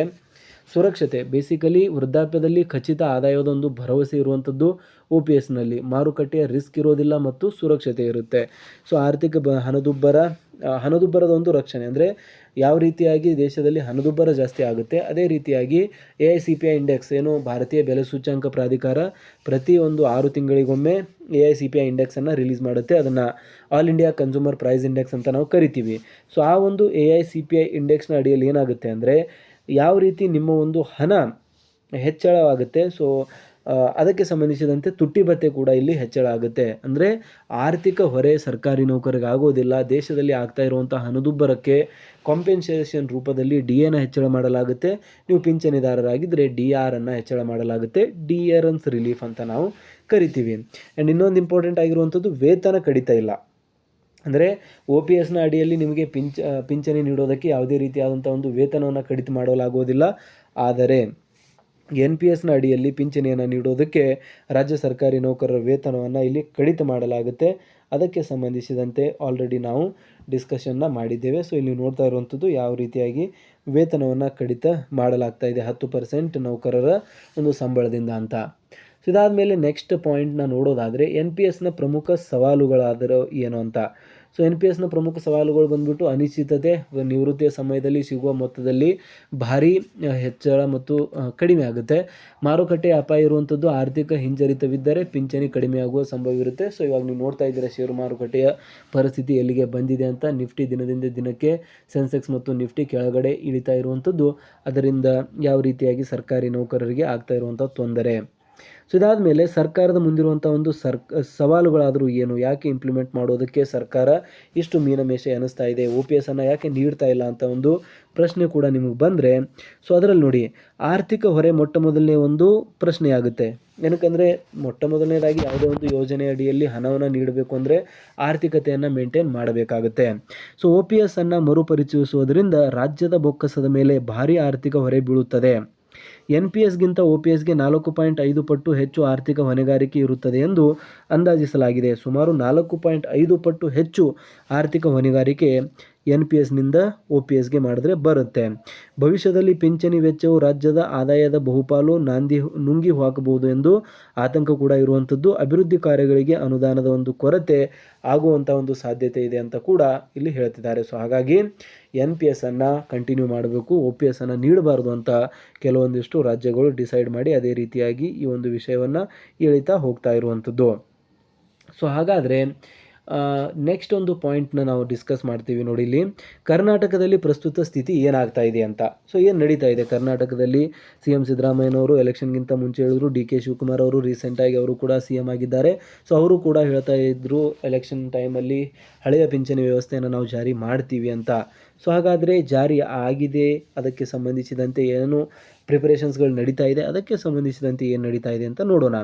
ಸುರಕ್ಷತೆ. ಬೇಸಿಕಲಿ ವೃದ್ಧಾಪ್ಯದಲ್ಲಿ ಖಚಿತ ಆದಾಯದ ಒಂದು ಭರವಸೆ ಇರುವಂಥದ್ದು OPSನಲ್ಲಿ. ಮಾರುಕಟ್ಟೆಯ ರಿಸ್ಕ್ ಇರೋದಿಲ್ಲ ಮತ್ತು ಸುರಕ್ಷತೆ ಇರುತ್ತೆ. ಸೊ ಆರ್ಥಿಕ ಹಣದುಬ್ಬರದ ಒಂದು ರಕ್ಷಣೆ. ಅಂದರೆ ಯಾವ ರೀತಿಯಾಗಿ ದೇಶದಲ್ಲಿ ಹಣದುಬ್ಬರ ಜಾಸ್ತಿ ಆಗುತ್ತೆ ಅದೇ ರೀತಿಯಾಗಿ AICPI ಇಂಡೆಕ್ಸ್ ಏನು ಭಾರತೀಯ ಬೆಲೆ ಸೂಚ್ಯಂಕ ಪ್ರಾಧಿಕಾರ ಪ್ರತಿ ಒಂದು 6 ತಿಂಗಳಿಗೊಮ್ಮೆ AICPI ಇಂಡೆಕ್ಸನ್ನು ರಿಲೀಸ್ ಮಾಡುತ್ತೆ. ಅದನ್ನು all India consumer price index ಅಂತ ನಾವು ಕರಿತೀವಿ. ಸೊ ಆ ಒಂದು AICPI ಇಂಡೆಕ್ಸ್ನ ಅಡಿಯಲ್ಲಿ ಏನಾಗುತ್ತೆ ಅಂದರೆ ಯಾವ ರೀತಿ ನಿಮ್ಮ ಒಂದು ಹಣ ಹೆಚ್ಚಳವಾಗುತ್ತೆ. ಸೊ ಅದಕ್ಕೆ ಸಂಬಂಧಿಸಿದಂತೆ ತುಟ್ಟಿ ಭತ್ಯೆ ಕೂಡ ಇಲ್ಲಿ ಹೆಚ್ಚಳ ಆಗುತ್ತೆ. ಅಂದರೆ ಆರ್ಥಿಕ ಹೊರೆ ಸರ್ಕಾರಿ ನೌಕರಿಗೆ ಆಗೋದಿಲ್ಲ. ದೇಶದಲ್ಲಿ ಆಗ್ತಾ ಇರುವಂಥ ಹಣದುಬ್ಬರಕ್ಕೆ ಕಾಂಪೆನ್ಸೇಷನ್ ರೂಪದಲ್ಲಿ DAನ ಹೆಚ್ಚಳ ಮಾಡಲಾಗುತ್ತೆ. ನೀವು ಪಿಂಚಣಿದಾರರಾಗಿದ್ದರೆ DRನ್ನು ಹೆಚ್ಚಳ ಮಾಡಲಾಗುತ್ತೆ. ಡಿಯರೆನ್ಸ್ ರಿಲೀಫ್ ಅಂತ ನಾವು ಕರಿತೀವಿ. ಆ್ಯಂಡ್ ಇನ್ನೊಂದು ಇಂಪಾರ್ಟೆಂಟ್ ಆಗಿರುವಂಥದ್ದು ವೇತನ ಕಡಿತ ಇಲ್ಲ. ಅಂದರೆ OPSನ ಅಡಿಯಲ್ಲಿ ನಿಮಗೆ ಪಿಂಚಣಿ ನೀಡೋದಕ್ಕೆ ಯಾವುದೇ ರೀತಿಯಾದಂಥ ಒಂದು ವೇತನವನ್ನು ಕಡಿತ ಮಾಡಲಾಗೋದಿಲ್ಲ. ಆದರೆ NPSನ ಅಡಿಯಲ್ಲಿ ಪಿಂಚಣಿಯನ್ನು ನೀಡೋದಕ್ಕೆ ರಾಜ್ಯ ಸರ್ಕಾರಿ ನೌಕರರ ವೇತನವನ್ನು ಇಲ್ಲಿ ಕಡಿತ ಮಾಡಲಾಗುತ್ತೆ. ಅದಕ್ಕೆ ಸಂಬಂಧಿಸಿದಂತೆ ಆಲ್ರೆಡಿ ನಾವು ಡಿಸ್ಕಷನ್ನ ಮಾಡಿದ್ದೇವೆ. ಸೊ ಇಲ್ಲಿ ನೋಡ್ತಾ ಇರುವಂಥದ್ದು ಯಾವ ರೀತಿಯಾಗಿ ವೇತನವನ್ನು ಕಡಿತ ಮಾಡಲಾಗ್ತಾ ಇದೆ 10% ನೌಕರರ ಒಂದು ಸಂಬಳದಿಂದ ಅಂತ. ಸೊ ಇದಾದಮೇಲೆ ನೆಕ್ಸ್ಟ್ ಪಾಯಿಂಟ್ನ ನೋಡೋದಾದರೆ NPSನ ಪ್ರಮುಖ ಸವಾಲುಗಳಾದರೂ ಏನು ಅಂತ. ಸೊ NPSನ ಪ್ರಮುಖ ಸವಾಲುಗಳು ಬಂದ್ಬಿಟ್ಟು ಅನಿಶ್ಚಿತತೆ, ನಿವೃತ್ತಿಯ ಸಮಯದಲ್ಲಿ ಸಿಗುವ ಮೊತ್ತದಲ್ಲಿ ಭಾರಿ ಹೆಚ್ಚಳ ಮತ್ತು ಕಡಿಮೆ ಆಗುತ್ತೆ. ಮಾರುಕಟ್ಟೆ ಅಪಾಯ ಇರುವಂಥದ್ದು, ಆರ್ಥಿಕ ಹಿಂಜರಿತವಿದ್ದರೆ ಪಿಂಚಣಿ ಕಡಿಮೆಯಾಗುವ ಸಂಭವವಿರುತ್ತೆ. ಸೊ ಇವಾಗ ನೀವು ನೋಡ್ತಾ ಇದ್ದೀರಾ ಷೇರು ಮಾರುಕಟ್ಟೆಯ ಪರಿಸ್ಥಿತಿ ಎಲ್ಲಿಗೆ ಬಂದಿದೆ ಅಂತ. ನಿಫ್ಟಿ ದಿನದಿಂದ ದಿನಕ್ಕೆ, ಸೆನ್ಸೆಕ್ಸ್ ಮತ್ತು ನಿಫ್ಟಿ ಕೆಳಗಡೆ ಇಳಿತಾ ಇರುವಂಥದ್ದು, ಅದರಿಂದ ಯಾವ ರೀತಿಯಾಗಿ ಸರ್ಕಾರಿ ನೌಕರರಿಗೆ ಆಗ್ತಾ ಇರುವಂಥ ತೊಂದರೆ. ಸೊ ಇದಾದ ಮೇಲೆ ಸರ್ಕಾರದ ಮುಂದಿರುವಂಥ ಒಂದು ಸವಾಲುಗಳಾದರೂ ಏನು, ಯಾಕೆ ಇಂಪ್ಲಿಮೆಂಟ್ ಮಾಡೋದಕ್ಕೆ ಸರ್ಕಾರ ಇಷ್ಟು ಮೀನಮೇಷ ಎನಿಸ್ತಾ ಇದೆ, OPS ಅನ್ನು ಯಾಕೆ ನೀಡ್ತಾ ಇಲ್ಲ ಅಂತ ಒಂದು ಪ್ರಶ್ನೆ ಕೂಡ ನಿಮಗೆ ಬಂದರೆ, ಸೊ ಅದರಲ್ಲಿ ನೋಡಿ, ಆರ್ಥಿಕ ಹೊರೆ ಮೊಟ್ಟ ಮೊದಲನೇ ಒಂದು ಪ್ರಶ್ನೆ ಆಗುತ್ತೆ. ಏನಕ್ಕಂದರೆ ಮೊಟ್ಟ ಮೊದಲನೇದಾಗಿ ಯಾವುದೇ ಒಂದು ಯೋಜನೆ ಅಡಿಯಲ್ಲಿ ಹಣವನ್ನು ನೀಡಬೇಕು ಅಂದರೆ ಆರ್ಥಿಕತೆಯನ್ನು ಮೇಂಟೈನ್ ಮಾಡಬೇಕಾಗುತ್ತೆ. ಸೊ OPS ಅನ್ನು ಮರುಪರಿಚಯಿಸುವುದರಿಂದ ರಾಜ್ಯದ ಬೊಕ್ಕಸದ ಮೇಲೆ ಭಾರಿ ಆರ್ಥಿಕ ಹೊರೆ ಬೀಳುತ್ತದೆ. NPSಗಿಂತ OPSಗೆ 4.5 ಪಟ್ಟು ಹೆಚ್ಚು ಆರ್ಥಿಕ ಹೊಣೆಗಾರಿಕೆ ಇರುತ್ತದೆ ಎಂದು ಅಂದಾಜಿಸಲಾಗಿದೆ. ಸುಮಾರು 4.5 ಪಟ್ಟು ಹೆಚ್ಚು ಆರ್ಥಿಕ ಹೊಣೆಗಾರಿಕೆ NPSನಿಂದ OPSಗೆ ಮಾಡಿದ್ರೆ ಬರುತ್ತೆ. ಭವಿಷ್ಯದಲ್ಲಿ ಪಿಂಚಣಿ ವೆಚ್ಚವು ರಾಜ್ಯದ ಆದಾಯದ ಬಹುಪಾಲು ನುಂಗಿ ಹಾಕಬಹುದು ಎಂದು ಆತಂಕ ಕೂಡ ಇರುವಂಥದ್ದು. ಅಭಿವೃದ್ಧಿ ಕಾರ್ಯಗಳಿಗೆ ಅನುದಾನದ ಒಂದು ಕೊರತೆ ಆಗುವಂಥ ಒಂದು ಸಾಧ್ಯತೆ ಇದೆ ಅಂತ ಕೂಡ ಇಲ್ಲಿ ಹೇಳ್ತಿದ್ದಾರೆ. ಸೊ ಹಾಗಾಗಿ NPS ಅನ್ನು ಕಂಟಿನ್ಯೂ ಮಾಡಬೇಕು, OPS ಅನ್ನು ನೀಡಬಾರ್ದು ಅಂತ ಕೆಲವೊಂದಿಷ್ಟು ರಾಜ್ಯಗಳು ಡಿಸೈಡ್ ಮಾಡಿ ಅದೇ ರೀತಿಯಾಗಿ ಈ ಒಂದು ವಿಷಯವನ್ನು ಎಳಿತಾ ಹೋಗ್ತಾ ಇರುವಂಥದ್ದು. ಸೊ ಹಾಗಾದರೆ ನೆಕ್ಸ್ಟ್ ಒಂದು ಪಾಯಿಂಟ್ನ ನಾವು ಡಿಸ್ಕಸ್ ಮಾಡ್ತೀವಿ ನೋಡಿ. ಇಲ್ಲಿ ಕರ್ನಾಟಕದಲ್ಲಿ ಪ್ರಸ್ತುತ ಸ್ಥಿತಿ ಏನಾಗ್ತಾ ಇದೆ ಅಂತ. ಸೊ ಏನು ನಡೀತಾ ಇದೆ ಕರ್ನಾಟಕದಲ್ಲಿ? CM ಸಿದ್ದರಾಮಯ್ಯನವರು ಎಲೆಕ್ಷನ್ಗಿಂತ ಮುಂಚೆ ಹೇಳಿದ್ರು, DK ಶಿವಕುಮಾರ್ ಅವರು ರೀಸೆಂಟಾಗಿ ಅವರು ಕೂಡ CM ಆಗಿದ್ದಾರೆ. ಸೊ ಅವರು ಕೂಡ ಹೇಳ್ತಾ ಇದ್ದರು ಎಲೆಕ್ಷನ್ ಟೈಮಲ್ಲಿ ಹಳೆಯ ಪಿಂಚಣಿ ವ್ಯವಸ್ಥೆಯನ್ನು ನಾವು ಜಾರಿ ಮಾಡ್ತೀವಿ ಅಂತ. ಸೊ ಹಾಗಾದರೆ ಜಾರಿ ಆಗಿದೆ, ಅದಕ್ಕೆ ಸಂಬಂಧಿಸಿದಂತೆ ಏನು ಪ್ರಿಪರೇಷನ್ಸ್ಗಳು ನಡೀತಾ ಇದೆ, ಅದಕ್ಕೆ ಸಂಬಂಧಿಸಿದಂತೆ ಏನು ನಡೀತಾ ಇದೆ ಅಂತ ನೋಡೋಣ.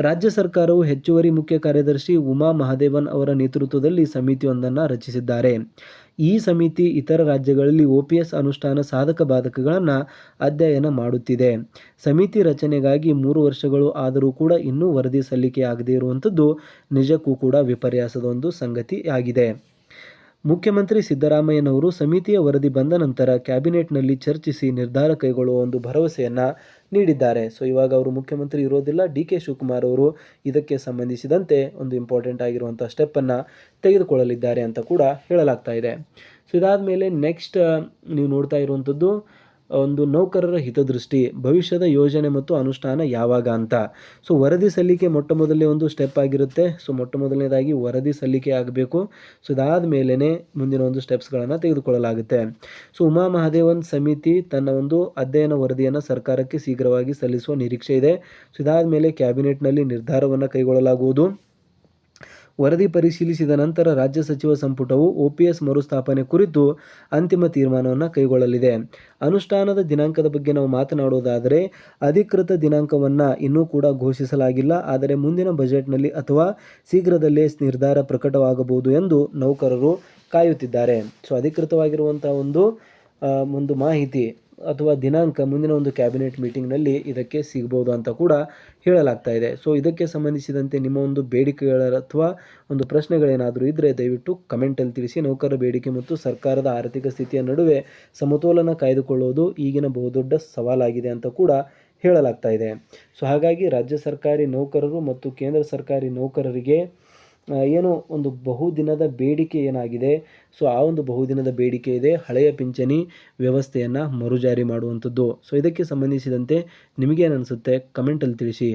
ರಾಜ್ಯ ಸರ್ಕಾರವು ಹೆಚ್ಚುವರಿ ಮುಖ್ಯ ಕಾರ್ಯದರ್ಶಿ ಉಮಾ ಮಹಾದೇವನ್ ಅವರ ನೇತೃತ್ವದಲ್ಲಿ ಸಮಿತಿಯೊಂದನ್ನು ರಚಿಸಿದ್ದಾರೆ. ಈ ಸಮಿತಿ ಇತರ ರಾಜ್ಯಗಳಲ್ಲಿ OPS ಅನುಷ್ಠಾನ ಸಾಧಕ ಬಾಧಕಗಳನ್ನು ಅಧ್ಯಯನ ಮಾಡುತ್ತಿದೆ. ಸಮಿತಿ ರಚನೆಗಾಗಿ 3 ವರ್ಷಗಳು ಆದರೂ ಕೂಡ ಇನ್ನೂ ವರದಿ ಸಲ್ಲಿಕೆಯಾಗದೇ ಇರುವಂಥದ್ದು ನಿಜಕ್ಕೂ ಕೂಡ ವಿಪರ್ಯಾಸದ ಒಂದು ಸಂಗತಿ ಆಗಿದೆ. ಮುಖ್ಯಮಂತ್ರಿ ಸಿದ್ದರಾಮಯ್ಯನವರು ಸಮಿತಿಯ ವರದಿ ಬಂದ ನಂತರ ಕ್ಯಾಬಿನೆಟ್ನಲ್ಲಿ ಚರ್ಚಿಸಿ ನಿರ್ಧಾರ ಕೈಗೊಳ್ಳುವ ಒಂದು ಭರವಸೆಯನ್ನು ನೀಡಿದ್ದಾರೆ. ಸೊ ಇವಾಗ ಅವರು ಮುಖ್ಯಮಂತ್ರಿ ಇರೋದಿಲ್ಲ, DK ಶಿವಕುಮಾರ್ ಅವರು ಇದಕ್ಕೆ ಸಂಬಂಧಿಸಿದಂತೆ ಒಂದು ಇಂಪಾರ್ಟೆಂಟ್ ಆಗಿರುವಂಥ ಸ್ಟೆಪ್ಪನ್ನು ತೆಗೆದುಕೊಳ್ಳಲಿದ್ದಾರೆ ಅಂತ ಕೂಡ ಹೇಳಲಾಗ್ತಾ ಇದೆ. ಸೊ ಇದಾದ ಮೇಲೆ ನೆಕ್ಸ್ಟ್ ನೀವು ನೋಡ್ತಾ ಇರುವಂಥದ್ದು ಒಂದು ನೌಕರರ ಹಿತದೃಷ್ಟಿ, ಭವಿಷ್ಯದ ಯೋಜನೆ ಮತ್ತು ಅನುಷ್ಠಾನ ಯಾವಾಗ ಅಂತ. ಸೊ ವರದಿ ಸಲ್ಲಿಕೆ ಮೊಟ್ಟ ಮೊದಲನೇ ಒಂದು ಸ್ಟೆಪ್ ಆಗಿರುತ್ತೆ. ಸೊ ಮೊಟ್ಟ ಮೊದಲನೇದಾಗಿ ವರದಿ ಸಲ್ಲಿಕೆ ಆಗಬೇಕು. ಸೊ ಇದಾದ ಮೇಲೇ ಮುಂದಿನ ಒಂದು ಸ್ಟೆಪ್ಸ್ಗಳನ್ನು ತೆಗೆದುಕೊಳ್ಳಲಾಗುತ್ತೆ. ಸೊ ಉಮಾ ಮಹಾದೇವನ್ ಸಮಿತಿ ತನ್ನ ಒಂದು ಅಧ್ಯಯನ ವರದಿಯನ್ನು ಸರ್ಕಾರಕ್ಕೆ ಶೀಘ್ರವಾಗಿ ಸಲ್ಲಿಸುವ ನಿರೀಕ್ಷೆ ಇದೆ. ಸೊ ಇದಾದ ಮೇಲೆ ಕ್ಯಾಬಿನೆಟ್ನಲ್ಲಿ ನಿರ್ಧಾರವನ್ನು ಕೈಗೊಳ್ಳಲಾಗುವುದು. ವರದಿ ಪರಿಶೀಲಿಸಿದ ನಂತರ ರಾಜ್ಯ ಸಚಿವ ಸಂಪುಟವು OPS ಮರುಸ್ಥಾಪನೆ ಕುರಿತು ಅಂತಿಮ ತೀರ್ಮಾನವನ್ನು ಕೈಗೊಳ್ಳಲಿದೆ. ಅನುಷ್ಠಾನದ ದಿನಾಂಕದ ಬಗ್ಗೆ ನಾವು ಮಾತನಾಡುವುದಾದರೆ ಅಧಿಕೃತ ದಿನಾಂಕವನ್ನು ಇನ್ನೂ ಕೂಡ ಘೋಷಿಸಲಾಗಿಲ್ಲ. ಆದರೆ ಮುಂದಿನ ಬಜೆಟ್ನಲ್ಲಿ ಅಥವಾ ಶೀಘ್ರದಲ್ಲೇ ನಿರ್ಧಾರ ಪ್ರಕಟವಾಗಬಹುದು ಎಂದು ನೌಕರರು ಕಾಯುತ್ತಿದ್ದಾರೆ. ಸೊ ಅಧಿಕೃತವಾಗಿರುವಂಥ ಒಂದು ಮಾಹಿತಿ ಅಥವಾ ದಿನಾಂಕ ಮುಂದಿನ ಒಂದು ಕ್ಯಾಬಿನೆಟ್ ಮೀಟಿಂಗ್ನಲ್ಲಿ ಇದಕ್ಕೆ ಸಿಗ್ಬೋದು ಅಂತ ಕೂಡ ಹೇಳಲಾಗ್ತಾ ಇದೆ. ಸೊ ಇದಕ್ಕೆ ಸಂಬಂಧಿಸಿದಂತೆ ನಿಮ್ಮ ಒಂದು ಬೇಡಿಕೆಗಳ ಅಥವಾ ಒಂದು ಪ್ರಶ್ನೆಗಳೇನಾದರೂ ಇದ್ದರೆ ದಯವಿಟ್ಟು ಕಮೆಂಟಲ್ಲಿ ತಿಳಿಸಿ. ನೌಕರರ ಬೇಡಿಕೆ ಮತ್ತು ಸರ್ಕಾರದ ಆರ್ಥಿಕ ಸ್ಥಿತಿಯ ನಡುವೆ ಸಮತೋಲನ ಕಾಯ್ದುಕೊಳ್ಳುವುದು ಈಗಿನ ಬಹುದೊಡ್ಡ ಸವಾಲಾಗಿದೆ ಅಂತ ಕೂಡ ಹೇಳಲಾಗ್ತಾ ಇದೆ. ಸೊ ಹಾಗಾಗಿ ರಾಜ್ಯ ಸರ್ಕಾರಿ ನೌಕರರು ಮತ್ತು ಕೇಂದ್ರ ಸರ್ಕಾರಿ ನೌಕರರಿಗೆ ಏನು ಒಂದು ಬಹುದಿನದ ಬೇಡಿಕೆ ಏನಾಗಿದೆ, ಸೊ ಆ ಒಂದು ಬಹುದಿನದ ಬೇಡಿಕೆ ಇದೆ ಹಳೆಯ ಪಿಂಚಣಿ ವ್ಯವಸ್ಥೆಯನ್ನು ಮರುಜಾರಿ ಮಾಡುವಂಥದ್ದು. ಸೊ ಇದಕ್ಕೆ ಸಂಬಂಧಿಸಿದಂತೆ ನಿಮಗೇನು ಅನಿಸುತ್ತೆ ಕಮೆಂಟಲ್ಲಿ ತಿಳಿಸಿ.